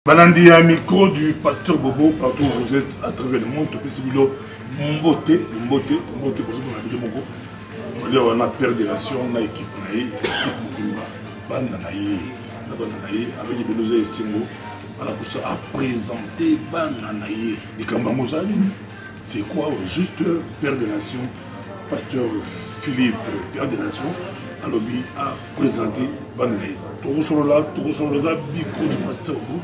Balandi à micro du pasteur Bobo, partout où vous êtes à travers le monde, tout ce bilo, mbote, pour ce qu'on a dit beaucoup. On a père des nations, on a équipe Mobimba, Bananaye, avec les Belouzé et Singo, on a pour ça à présenter Bananaye. Les Kambamosa, c'est quoi juste père des nations, pasteur Philippe, père des nations, à lobby à présenter Bananaye. Tout le micro du pasteur Bobo.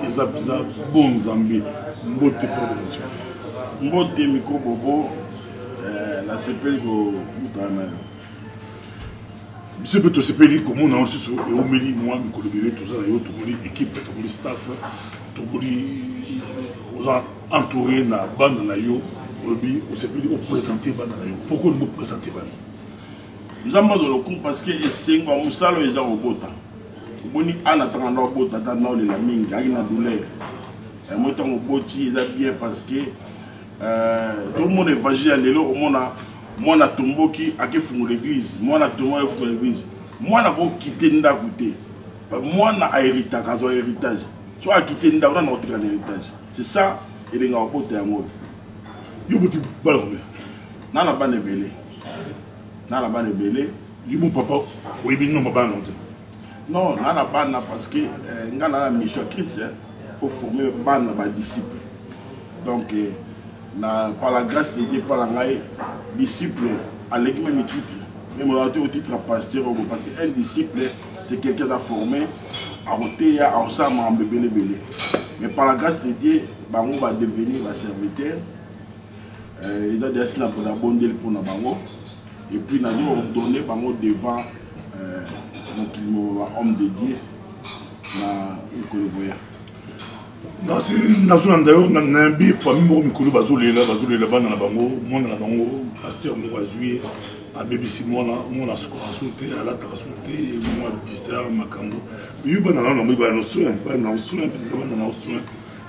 Ils ont bon Zambie, Mbote pour des nations. Mbote Miko Bobo, la CPL go Moutana. C'est plutôt CPL comme on a aussi sur et au milieu, moi, Miko Lobélé, tout ça, tout le équipe, tout le staff, tout le entouré na bande na yo, au CPL, au présenter bande na yo. Pourquoi nous présenter bande? Nous avons de le coup parce que c'est un moussalo et un robot. Boni ana tanga bo tata na le la mingi aki na douleur et moi tango boti eza bien parce que tout le monde évangile lelo moi na tomboki aki fungu l'église moi na tombo e fungu l'église moi na bo quitter ndako te moi na héritage kazo héritage soit quitter ndako na notre héritage c'est ça et les gars côté moi yo boti balombe na bane belé yo mon papa oyebi no baba non. Non, là, parce que nous avons la mission Christ pour former des disciples. Donc, par la grâce de Dieu, par la disciple, à l'église, même titre, même au titre de pasteur, parce qu'un disciple, c'est quelqu'un qui a formé, à ôter, à ensemble, à bébé. Mais par la grâce de Dieu, on va devenir un serviteur. Ils ont décidé pour la bonne Dieu pour nous. Et puis, nous avons donné devant. Donc il m'a homme de Dieu na Ikoloboya. Dans ce national d'ailleurs, on a un bif famille Mikolo bazolela bana na bango, mona na bango, pasteur Mouazoué, à BBC mona sauté, à la sauté, et moi bizarre makambo. Mais yo bana na moi bana soin, bana soin, bana na soin.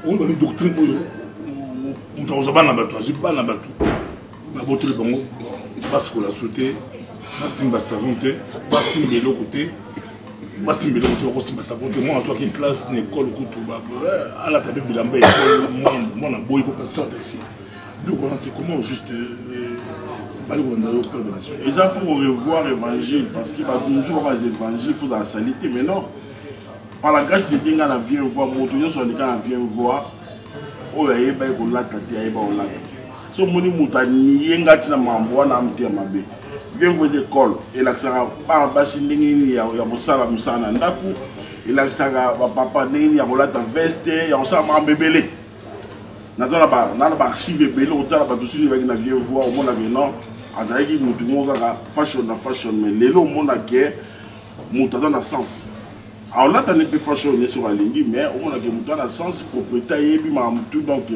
On va les doctrine on dans bana bato, bana bato. Ba boto le bango, parce que la sauté. Basimba savonte, basimba l'autre basimba l'autre basimba savonte. Moi, en soit qu'une classe, une école, à la table de l'ambé, moi, on a beau pour pasteur taxi. Donc, on sait comment juste aller au cœur de la nation. Et ça, il faut revoir l'évangile, parce qu'il va toujours avoir l'évangile, il faut dans la saleté. Mais non, par la grâce de Dieu, on vient voir, mon Dieu, sur les cas, on vient voir, oh, il y a un peu de la tête, il y a un peu de la tête. Si on dit que il y a un peu de la tête, viens vos écoles et là ça va pas passer n'ingénie ya bosala musana ndaku et là ça va papa n'ingénie ya bolata veste ya ça va mbebele nazana ba archive belé autant ba tout suivre avec na vieux voir au monde non adaki mutu ngo kaka fashion mais lelo au monde que mutu dans sens alors là t'as n'est plus fashion sur la ligne mais au monde que mutu dans sens propriété et puis ma mutu donc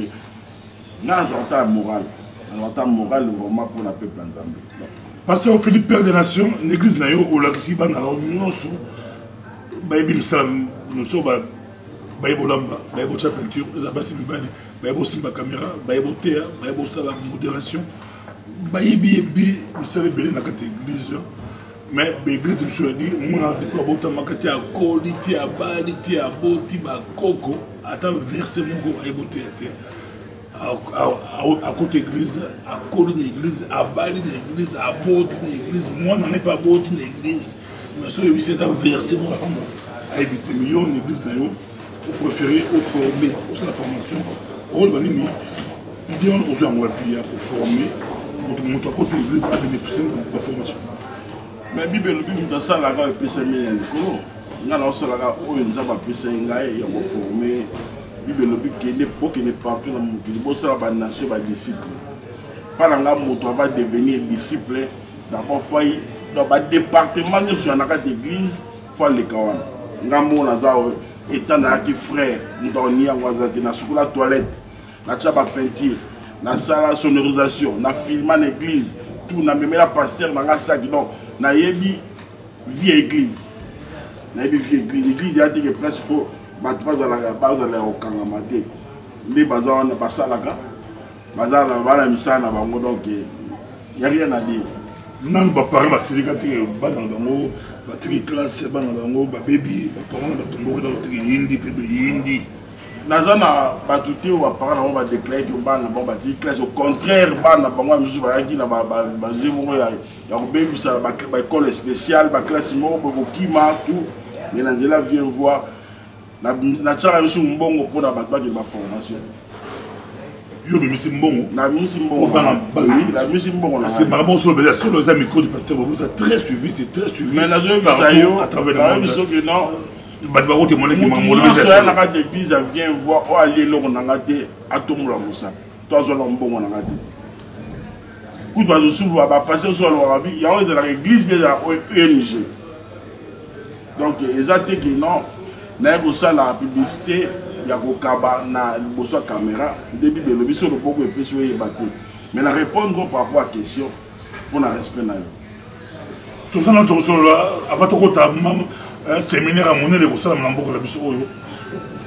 na j'entends moral vraiment pour la peuple en Zambie. Pasteur Philippe, père des nations, l'église n'a eu au Laxiba, dans la Union, Baïbim Salam, nous sommes Baïbolamba, Baïbo Chapelture, les Abbassi Bibali, Baïbo Simba Caméra, Baïbo Théa, Baïbo Salam, modération, Baïbi, vous savez, Bélé n'a qu'à l'église. Mais l'église, je me suis dit, on a déployé Makati à Koliti, à Baliti, à Boti, à Koko, à ta verser mon go, à Botéate. À côté de l'église, à côté de l'église, à Bali de l'église, à Boti de l'église. Moi, je n'en ai pas Boti de l'église. Mais ce que c'est un verset, moi, à éviter millions d'églises, vous préférez au former, aussi la formation. Pour le banni, il dit on a un appui pour former, mon côté de l'église a bénéficié de la formation. Mais Bible, le Bible, dans ça, la gare est plus séminaire. Nous avons aussi la gare où nous avons plus séminaire, il y a formé. Bible qui n'est partout dans le monde, qui est nation, disciple. Pas dans le monde, on va devenir disciple. D'abord, dans le département sur la d'église, il faut aller kawan. Nous avons état qui frère, nous avons la toilette, la peinture, la salle sonorisation, la film en église, tout, na même la pasteur dans la sac, donc na yebi vie église. Na yebi vie église, église il y a des places il faut battre la au kangamate. Mais bazar basalaka, bazar la bala misana bango donc il y a rien à dire. Nous parents basirikati bana bango batiki classe bana bango ba baby ba parents ba tombo dans tri hindi bébé hindi nazana batuti wa parents ba déclarer que bana bon batiki classe au contraire bana bango musu ba yaki na ba bongo ya baby ça ba école spéciale ba classe mo bo kima tout mais Angela vient voir na tsara musu mbongo pour na ba formation. Yo misi mbongo na misi mbongo la misi mbongo parce que par rapport sur les amis du pasteur vous êtes très suivi, c'est très suivi mais la à travers le monde que non badba rote monnaie qui m'a molé ça na ka église vient voir o aller lo na ngate atomola musa toi zo mbongo na ngate ku ba zo ba passer sur le rabi ya o de la église bien la ONG donc exacté que non na ko ça la publicité ya kokaba na liboso caméra début de lobiso le beaucoup et puis mais la répondre par rapport à question pour la respect na yo tout ça notre solo là abato kota un séminaire à monnaie les kosala na mboko la biso oyo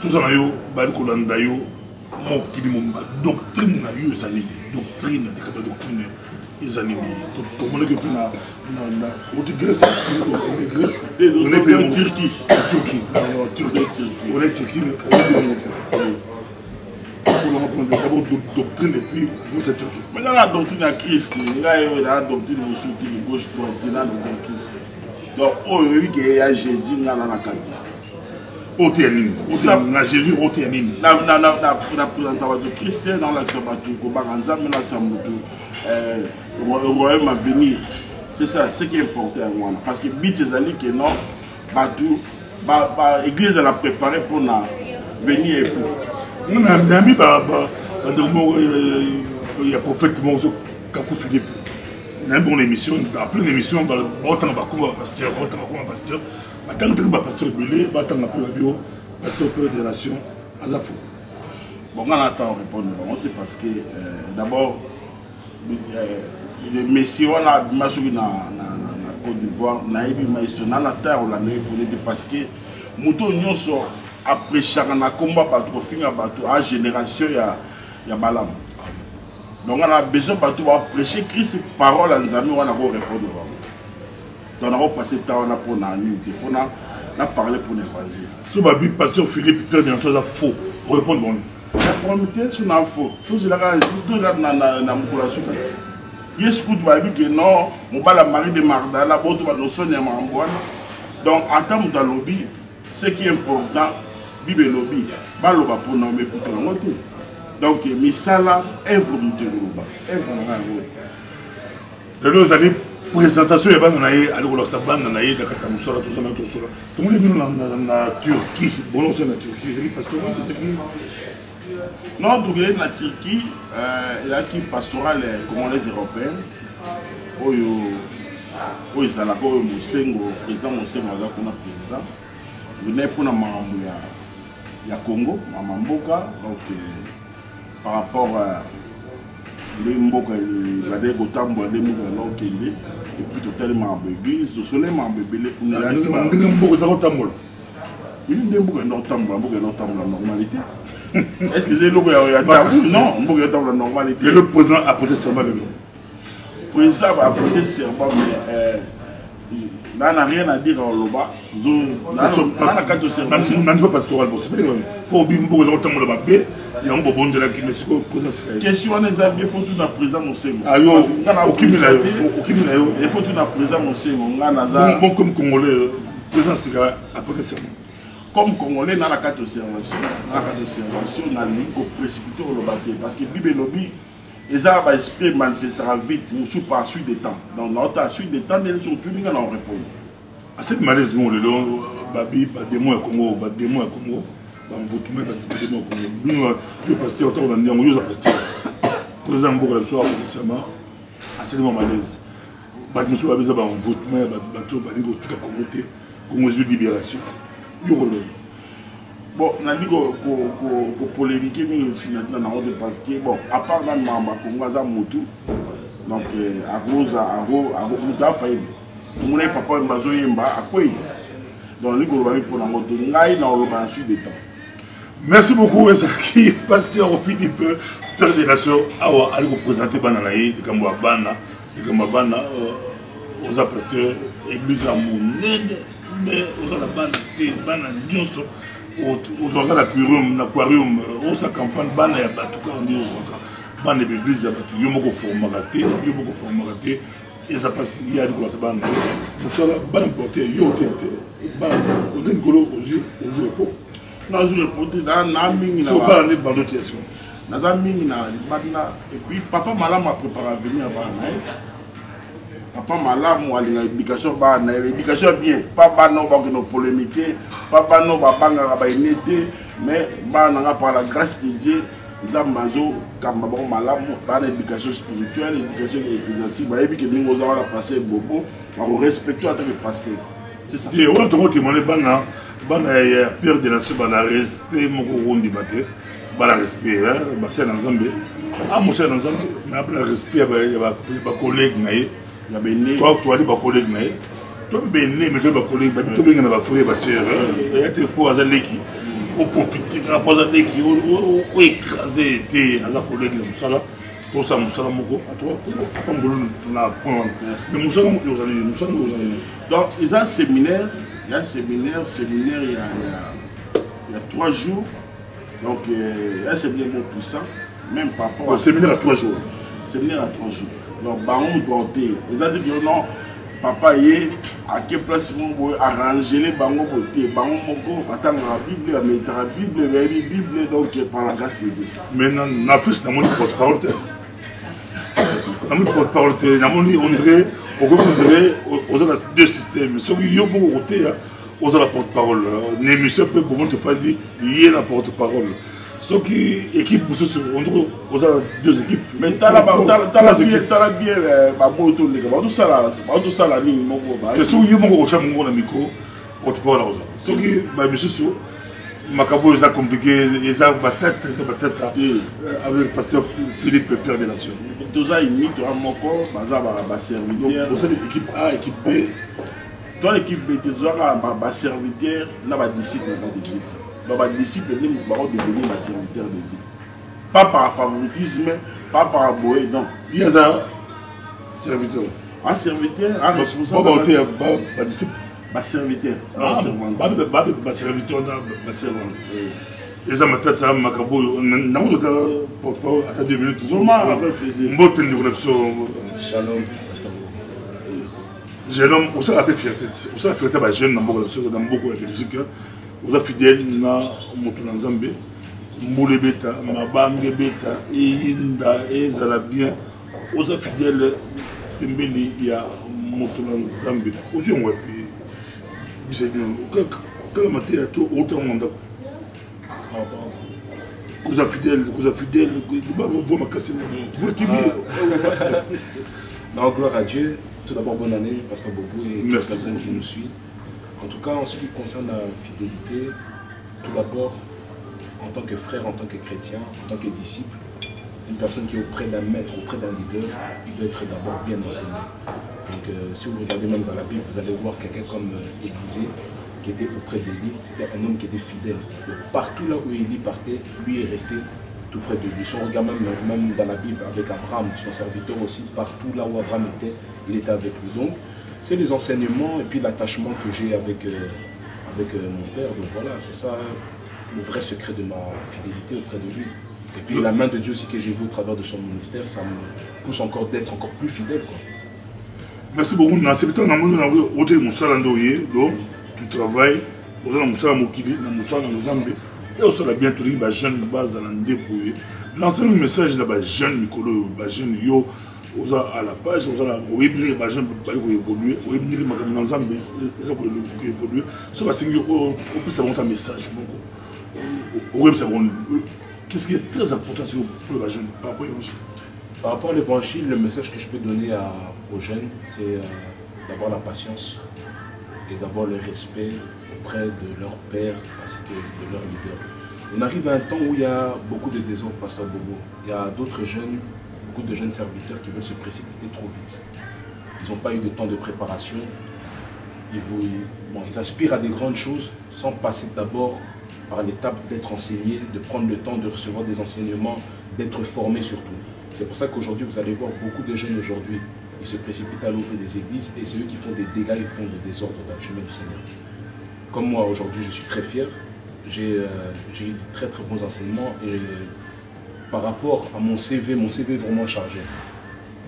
tout ça na yo bali kolanda yo mo kili mo doctrine na yo ezali doctrine de kata doctrine ezali donc comment le que na au Grèce on est en Turquie on est Turquie d'abord doctrine et puis vous êtes Turquie. Mais dans la doctrine de Christ, il y a la doctrine de gauche droite dans le Christ. Donc, il y a Jésus dans la carte. Otéanine. Jésus Otéanine. La présentation de Christ dans l'accès bateau, Kobaranza, mais l'accès au royaume à venir. C'est ça, ce qui est important à moi. Parce que Bit Zali qui est non, bateau, l'église elle a préparé pour venir et pour. On a mis il y a prophète Kakou Philippe. On a une bonne émission, dans plein d'émissions, on va pasteur, pasteur, pasteur Belé, pasteur de la nation, Azafou. Bon, on attend répondre parce que d'abord, les messieurs, on a mis dans la Côte d'Ivoire, on a mis dans la terre, on a mis parce que nous sommes après chaque combat bateau fin bateau à génération il y a balam donc on a besoin bateau à prêcher Christ parole en zami on a répondre donc on a passé temps on a pour na nuit des fois on a parlé pour l'évangile ce babi pasteur Philippe Pierre de la chose à faux pour répondre bon la première sur na faux tout cela tout na mukulasu yes coup babi que non mon bala Marie de Magdala boto ba no sonia mambwana donc attends dans lobby ce qui est important Bible lobby, baloba pour nommer pour la montée. Donc misala œuvre de loba, œuvre na ngote. Le nous allez présentation ya bana naye ali ko loksa bana naye da kata musora tout ça na tout cela. Tout le monde na Turquie, bon c'est na Turquie, c'est parce que moi c'est qui non donc la Turquie il y a qui pastoral comme les européens. Oyo sala ko Musengo, président Musengo za kuna président. Vous n'êtes pas dans ya Congo, Mamamboka, donc par rapport à l'Imboka, il va dire qu'autant de l'Imboka, et puis totalement en église, le soleil m'a bébé, on a dit que l'Imboka est en tambour. Oui, l'Imboka est en tambour, la normalité. Est-ce que c'est le non, l'Imboka est en normalité. Le président a prêté serment de nous. Le président a prêté serment, mais. Là, on n'a rien à dire en Loba. Pastoral, pour Bimbo, il y a un bon de la qui me dit que question les amis, il faut tout la présence au Ségo. Il faut tout la présence au Ségo. Bon, comme Congolais, présence à prêter serment. Comme Congolais, dans la carte d'observation, on a dit qu'on précipite au Loba. Parce que Bible Lobby, les arbres esprit manifestera vite, nous sommes par suite des temps. Donc, notre suite des temps, nous sommes tous les gens en réponse. À cette malaise, le long, Babi, Bademo à Congo, Bademo à Congo, Bamvoutoumé, Bademo à Congo. Nous, le pasteur, on a dit, on a pasteur. Président Mboko, la soirée, récemment, à cette malaise. Bademo, on a dit, Bamvoutoumé, Bateau, Bademo, Tika Congo, Congo, libération. Bon, on a dit que polémique parce que, bon, à part dans le Mamba, Congo, à Moutou, donc, à cause, à Mouta, Faïd, on a papa Mbazo Yemba, à quoi donc, on a dit pour la montée, on a la suite des temps. Merci beaucoup, Esaki, pasteur Philippe, Père des Nations, à vous présenter Bananaï, de Kambouabana, oza pasteur église ya monene mais oza na bana te bana nyonso ozwaka na aquarium osa campagne bana ya bato kaka nde ozwaka bana ya baeglise ya bato yo moko formaka te eza mpasi ye ali kolasa bana na yo mosala bana porte yo te te bana ote mikolo ozwi repo nazwi repo te na mingi so bana nde bando te yasio naza mingi na libanda et puis papa malamu aprépare avenir bana papa malamu alinga éducation bana éducation bien pas bana bakeno polémique pas bana babangaka baine te mais bana nga par la grâce de Dieu nzambe azo kamba bango malamu bana éducation spirituelle éducation ecclésiastique bayebi ke ndenge oza wana passer bobo bakorespecte en tant que pasteur c'est ça te wana tongo témoigné bana ya père de nation bana respect moko kondima te bana respect basala na nzambe mosala na nzambe mais apres na respect ya bacollègue na ye toali bacollègue na ye tobene mais toyeba collègue tobenga na bafrère baseur ya te po aza leki oprofite kaka po aza leki oécrase te aza collègue na mosala tosala mosala moko apambolo na point wana mais mosala moko ozali donc eza séminaire il y a séminaire il y a 3 jours donc un séminaire beaucoup puissant même par rapport au séminaire à 3 jours séminaire à 3 jours donc bango porté eza dit que non papa ye à quelle place mo arranger les bango côté bango moko attendre la Bible la méditer la Bible donc par la grâce de Dieu mais na fiche na mon porte-parole namoni porte-parole te namoni André oza na deux systèmes soki yo moko koteya oza la porte-parole na émission mpe bomo tofandi ye na porte-parole soki équipe mosusu oza deux équipes mais tala bien baboyo toleka baotosala nini moko te soki yo moko kotya mongo na micro porte-parole akoza soki bamisusu makambo eza compliqué eza batata avec pasteur Philippe père de nation toza uni toza moko baza baserviteur osali équipe A équipe B toi l'équipe B tozaka baserviteur na badisciple na l'église donc badisciple ndenge bakodevenir baserviteur de Dieu pas par favoritisme pas par boye non ye aza serviteur un serviteur un responsable badisciple baserviteur baserviteur na baservante eza matata makambo oyo namozoka porte-parole ata 2 minutes mbote ndeko na biso jeune homme osala mpe fierté osala fierté ba jeune na mboka na biso na mboka ya Belgique oza fidèle na moto na nzambe mbula ebeta mabanga ebeta eyinda ezala bien oza fidèle pembeni ya moto na nzambe ozwi yango epi kala mate ya to otala ndako Cousin fidèle, vous makasi vous qui non, gloire à Dieu. Tout d'abord, bonne année, Pasteur Bobo et toutes les personnes qui nous suivent. En tout cas, en ce qui concerne la fidélité, tout d'abord, en tant que frère, en tant que chrétien, en tant que disciple, une personne qui est auprès d'un maître, auprès d'un leader, il doit être d'abord bien enseigné. Donc, si vous regardez même dans la Bible, vous allez voir quelqu'un comme Élisée, qui était auprès d'Élie, c'était un homme qui était fidèle. Donc, partout là où Élie partait, lui est resté tout près de lui. Si on regarde même dans la Bible avec Abraham, son serviteur aussi, partout là où Abraham était, il était avec lui. Donc, c'est les enseignements et puis l'attachement que j'ai avec mon père. Donc voilà, c'est ça le vrai secret de ma fidélité auprès de lui. Et puis la main de Dieu aussi que j'ai vue au travers de son ministère, ça me pousse encore d'être encore plus fidèle, quoi. Merci beaucoup. Tu travailles, tu as et on a bien tous les jeunes base à l'endépouiller. Lancer le message de jeunes Nicolo, jeunes yo, à la page, on a évolué, les jeunes évoluer, on a ensemble évoluer. Ça va signer au plus avant un message. Qu'est-ce qui est très important pour les jeunes par rapport à l'évangile, le message que je peux donner aux jeunes, c'est d'avoir la patience et d'avoir le respect auprès de leur père ainsi que de leur leader. On arrive à un temps où il y a beaucoup de désordre, Pasteur Bobo. Il y a d'autres jeunes, beaucoup de jeunes serviteurs qui veulent se précipiter trop vite. Ils n'ont pas eu de temps de préparation. Ils aspirent à des grandes choses sans passer d'abord par l'étape d'être enseignés, de prendre le temps de recevoir des enseignements, d'être formés surtout. C'est pour ça qu'aujourd'hui, vous allez voir beaucoup de jeunes aujourd'hui ils se précipitent à l'ouvrir des églises et c'est eux qui font des dégâts, ils font des désordres dans le chemin du Seigneur. Comme moi, aujourd'hui, je suis très fier. J'ai eu de très très bons enseignements et par rapport à mon CV est vraiment chargé.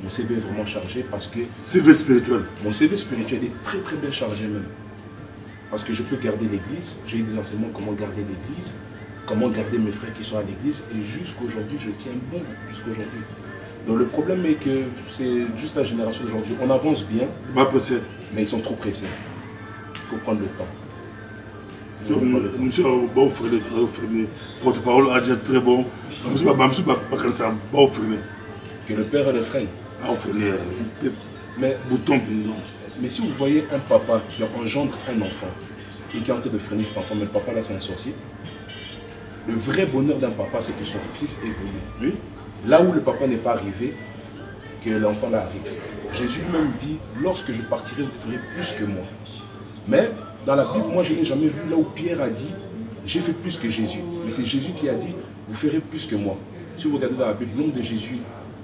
Mon CV est vraiment chargé parce que... CV spirituel. Mon CV spirituel est très très bien chargé même. Parce que je peux garder l'église, j'ai eu des enseignements comment garder l'église, comment garder mes frères qui sont à l'église et jusqu'aujourd'hui je tiens bon, jusqu'aujourd'hui. Donc le problème est que c'est juste la génération d'aujourd'hui, on avance bien, mais ils sont trop pressés. Il faut prendre le temps. Monsieur porte-parole a dit très bon. Que le père le freine. Mais si vous voyez un papa qui engendre un enfant et qui est en train de freiner cet enfant, mais le papa là c'est un sorcier, le vrai bonheur d'un papa c'est que son fils évolue. Oui. Là où le papa n'est pas arrivé, que l'enfant là arrive. Jésus lui-même dit, lorsque je partirai, vous ferez plus que moi. Mais dans la Bible, moi je n'ai jamais vu là où Pierre a dit, j'ai fait plus que Jésus. Mais c'est Jésus qui a dit, vous ferez plus que moi. Si vous regardez dans la Bible, l'homme de Jésus,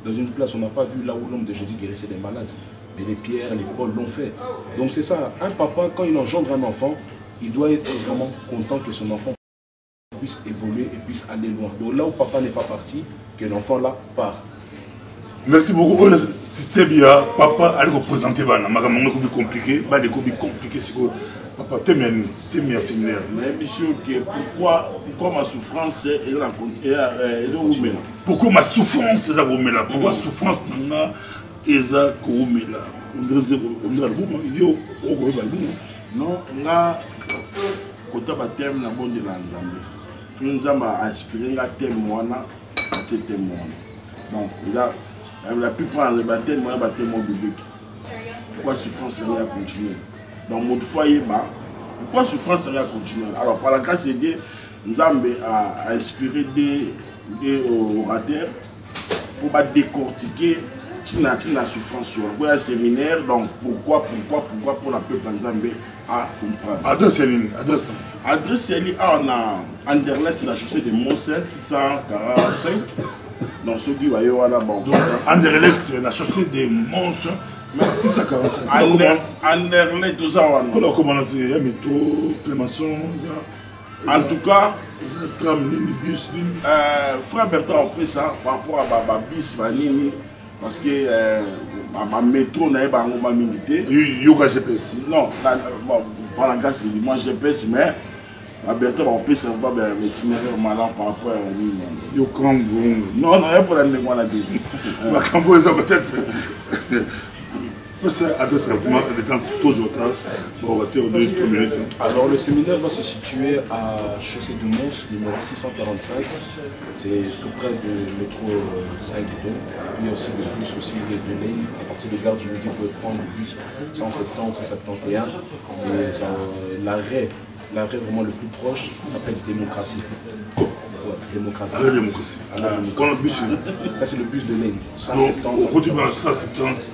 dans une place, on n'a pas vu là où l'homme de Jésus guérissait des malades. Mais les Pierre, les Paul l'ont fait. Donc c'est ça, un papa, quand il engendre un enfant, il doit être vraiment content que son enfant puisse évoluer et puisse aller loin. Donc là où papa n'est pas parti, que l'enfant là part. Merci beaucoup. Système, papa allait représenter des compliqué, c'est papa, t'es bien séminaire. Mais monsieur, pourquoi ma souffrance est là? Pourquoi ma souffrance est là? Pourquoi ma souffrance est là? Non, nga kota ba thème na bonde la Nzambe. Tout Nzambe a inspiré nga thème moana, a thème moana. Donc la plupart des baptêmes moi baptême biblique. Pourquoi souffrance serait à continuer? Donc mon foyer bas, pourquoi souffrance serait à continuer? Alors par la grâce de Dieu, Nzambe a inspiré des orateurs pour décortiquer la souffrance sur un séminaire. Donc pourquoi pour la peuple Nzambe à comprendre. Adresse Céline, on a Anderlecht, la chaussée de Montserrat 645. Dans ce qui va y avoir là-bas. Anderlecht, la chaussée des monstres 645. Anderlecht, tout ça. Comment on a métro, Clémenceau, en tout cas, bus. frère Bertrand, on fait ça par rapport à bis, parce que ma métro n'a pas un militaire. Yoga GPS. Non, par la grâce, moi GPS, mais Bertrand, on peut savoir l'itinéraire malin par rapport à lui. Non, non, il y a pas de problème avec moi. Ma ça peut-être. Alors le séminaire va se situer à Chaussée de Mons, numéro 645. C'est tout près du métro Saint-Guidon. Puis aussi le bus aussi de Lille. À partir de Gare du Midi, vous pouvez prendre le bus 170, 171. Et l'arrêt vraiment le plus proche s'appelle Démocratie. Démocratie. À la démocratie. Quand le bus ça c'est le bus de Lille. Au côté de 170,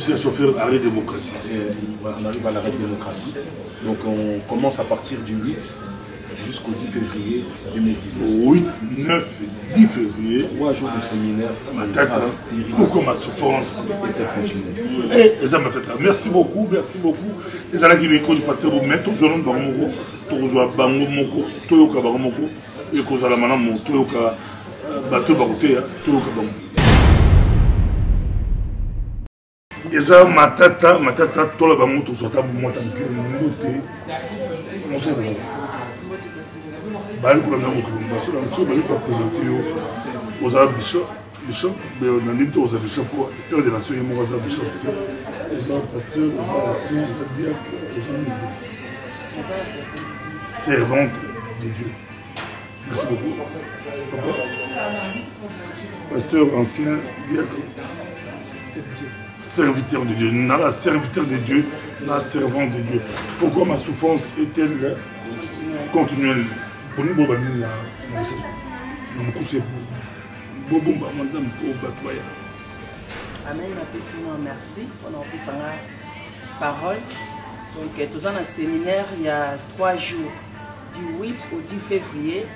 c'est le chauffeur arrêt démocratie. On arrive à l'arrêt démocratie. Donc on commence à partir du 8 jusqu'au 10 février 2019. 8, 9, 10 février. 3 jours de séminaire. Ma tête, pourquoi ma souffrance merci beaucoup, merci beaucoup. Les gens qui m'écoutent du pasteur Boumé, tous les gens Bango, tous les Bango Moko, Toyoka Bango, et cause à la manam, Toyoka Bateau Baroté, Toyoka Bango. Et ça, ma tête, tout le Bango, tout ça, moi, t'as un noté. On sait pas. Bali pour la maison, on va présenter aux bishop, mais on a dit aux bishop, père de la nation, aux bishop, aux pasteurs, aux anciens, aux diacres, aux servantes de Dieu. Merci beaucoup. Papa. Pasteur, ancien, diacre, serviteur de Dieu. Nala, serviteur de Dieu, la servante de Dieu. Pourquoi ma souffrance est-elle continuelle? Amen, merci. On a fait sa parole. Donc, tous en séminaire, il y a 3 jours, du 8 au 10 février.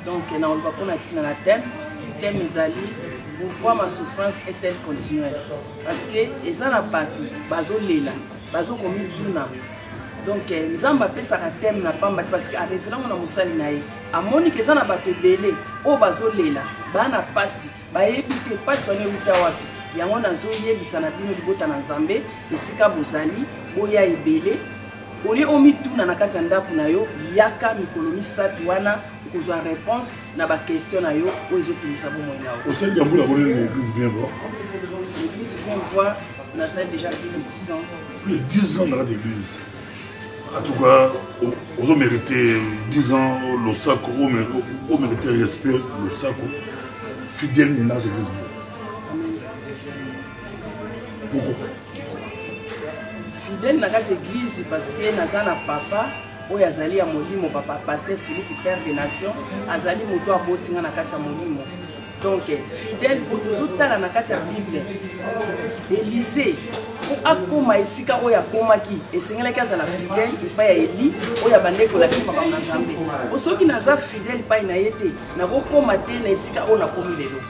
Donc, on a thème. Le thème est pourquoi ma souffrance est-elle continuelle? Parce que les gens bazo lela, bazo komi tuna. Donc nzamba pesaka thème na pamba parce que a révélant na musali nae. Amoni que zana bato belé, o bazo lela, bana pasi, ba yebite pasi wane uta wapi. Yango nazo yebisa na bino libota na Nzambe, esika bozali, boya ebele. Oli omi tuna na kati ya ndako na yo, yaka mikolo misatu wana kozwa réponse na ba question na yo ozo tumisa bo moina. Au sein de Gamboula, l'église vient voir. L'église vient voir, on a ça déjà plus de 10 ans. Plus de 10 ans dans l'église. En tout cas, on a mérité 10 ans le sacre, on a mérité respect le sacre, fidèle dans l'église. Pourquoi? Fidèle dans l'église parce que nazana papa oyo azali ya molimo papa pasteur Philippe père des nations azali moto abotinga na kati ya molimo. Donc fidèle pour toujours tala na kati ya Bible. Élysée pour akoma esika oyo akomaki esengelaki azala fidèle epai ya Eli oyo abandeko la papa na Nzambe. Osoki naza fidèle pai na yete na kokoma te na esika oyo nakomi lelo.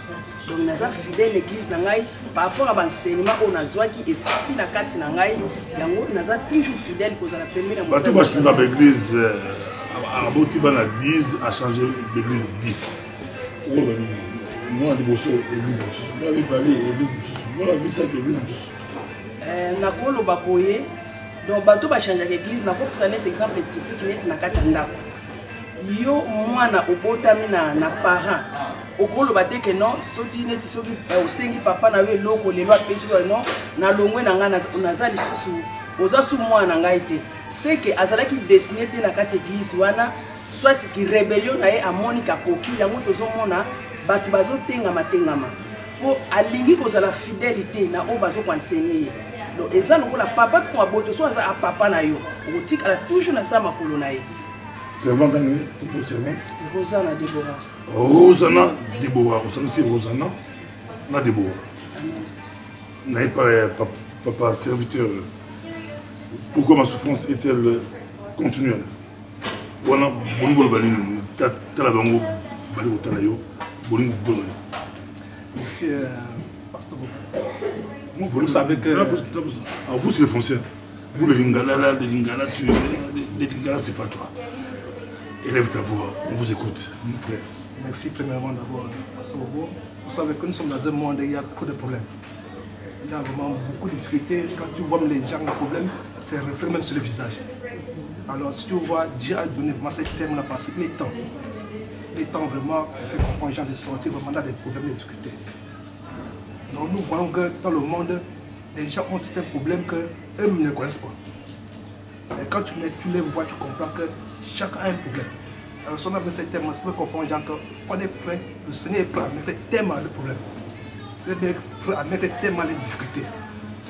Donc naza fidèle l'église na ngai par rapport à l'enseignement on a zwaki et fipi na kati na ngai yango naza toujours fidèle pour la première fois. Bato bachanga ba église a boti bana 10 a changé l'église 10. Moi liboso église moi li parler église moi la vie ça église na kolo ba boye donc bato ba changer l'église na ko pesa net exemple typique net na kati ndako. Yo mwana obotami na parent okolo bate que non soti neti soki osengi papa na yo eloko lelo apesi yo non na longwe na nga naza lisusu oza su mwana ngai te c'est que azalaki destiné te na kati église wana soit ki rébellion na ye amoni kakoki yango tozomona bato bazotengama po alingi kozala fidélité na o bazo enseigner donc eza lokola papa to aboto so aza papa na yo okotikala toujours na sa makolo na ye. Servante pour servante. Rosanna Déborah. Rosanna Déborah, c'est Rosanna na Déborah. N'ayez pas papa serviteur. Pourquoi ma souffrance est-elle continuelle? Voilà, bon balini, tala bango bali otanayo, boling boloni. Merci pasteur. Vous savez que vous c'est les Français. Vous le lingala c'est pas toi. Élève ta voix, on vous écoute, mon frère. Merci premièrement d'abord, Pasteur Bobo. Vous savez que nous sommes dans un monde où il y a beaucoup de problèmes. Il y a vraiment beaucoup de difficultés. Quand tu vois les gens, le problème, c'est reflet même sur le visage. Alors si tu vois, Dieu a donné vraiment ce thème-là parce que les temps vraiment fait comprendre les gens de sortir vraiment dans des problèmes, des difficultés. Donc nous voyons que dans le monde, les gens ont certains problèmes qu'eux-mêmes ne connaissent pas. Et quand tu les vois, tu comprends que chacun a un problème. Alors si on a besoin de ce thème, c'est pour comprendre les gens qu'on est prêt, le Seigneur est prêt à mettre le thème à le problème. Il est prêt à mettre le thème à les difficultés.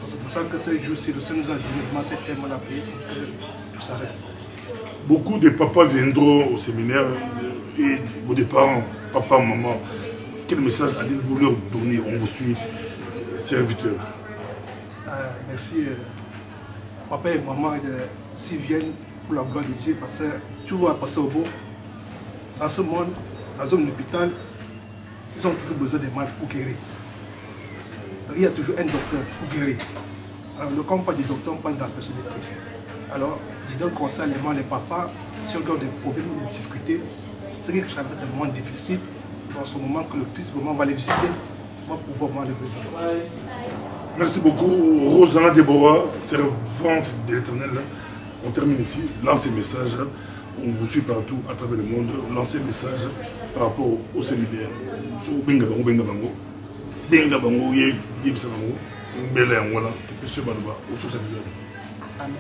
C'est pour ça que ce jour-ci, le Seigneur nous a donné vraiment ce thème-là pour que tout s'arrête. Beaucoup de papas viendront au séminaire et des parents, papa, maman. Quel message allez-vous leur donner? On vous suit, serviteur. Merci. Papa et maman, s'ils viennent pour la gloire de Dieu, parce que tu vois, Pasteur Obo, dans ce monde, dans un hôpital, ils ont toujours besoin de malades pour guérir. Donc, il y a toujours un docteur pour guérir. Alors, quand on parle du docteur, on parle de la personne de Christ. Alors, je donne conseil les papas, si on a des problèmes, des difficultés, c'est quelque chose de moments difficile, dans ce moment que le Christ vraiment va les visiter, va pouvoir avoir les besoins. Merci beaucoup, Rosanna Déborah, servante de l'Éternel. On termine ici. Lancez message. On vous suit partout à travers le monde. Lancez message par rapport au séminaire. Amen.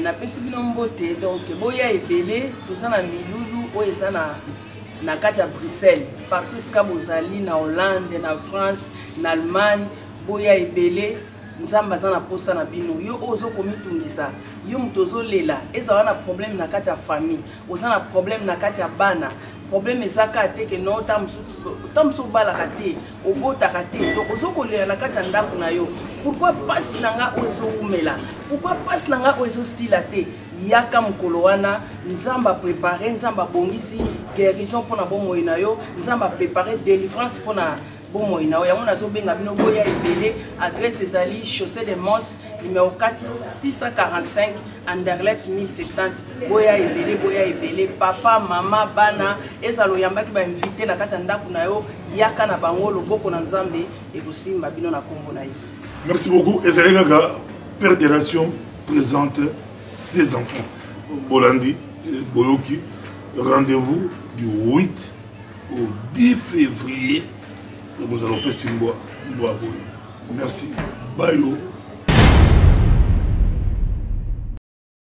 Na pesi bino mbote donc boya ebele tozana milulu oyo eza na kati ya Bruxelles partout esika bozali na Hollande na France na Allemagne boya ebele nzamba aza na posta na bino yo ozo komitungisa yo moto ozolela eza wana problème na kati ya famille oza na problème na kati ya bana problème ezaka te ke no tamso balaka te obotaka te donc ozokolela na kati ya ndako na yo pourquoi pasi na nga oyo ezowumela pourquoi pasi na nga oyo ezosila te yaka mokolo wana nzamba préparé nzamba bongisi guérison mpona bomoi na yo nzamba préparé délivrance mpona bomoi na yango nazobenga bino boya ebele. Adresse ezali chaussée de Mons numéro 4 645 Anderlet 1070. Boya ebele papa mama bana ezalo yambaki ba invité na kati ndako na yo yaka na bango loboko na Nzambe ekosimba bino na kombo na Yesu. Merci beaucoup. Ezali kaka Père des Nations présente ses enfants. Bolandi Boyoki, rendez-vous du 8 au 10 février. Nous allons faire Simboa. Merci. Bayo.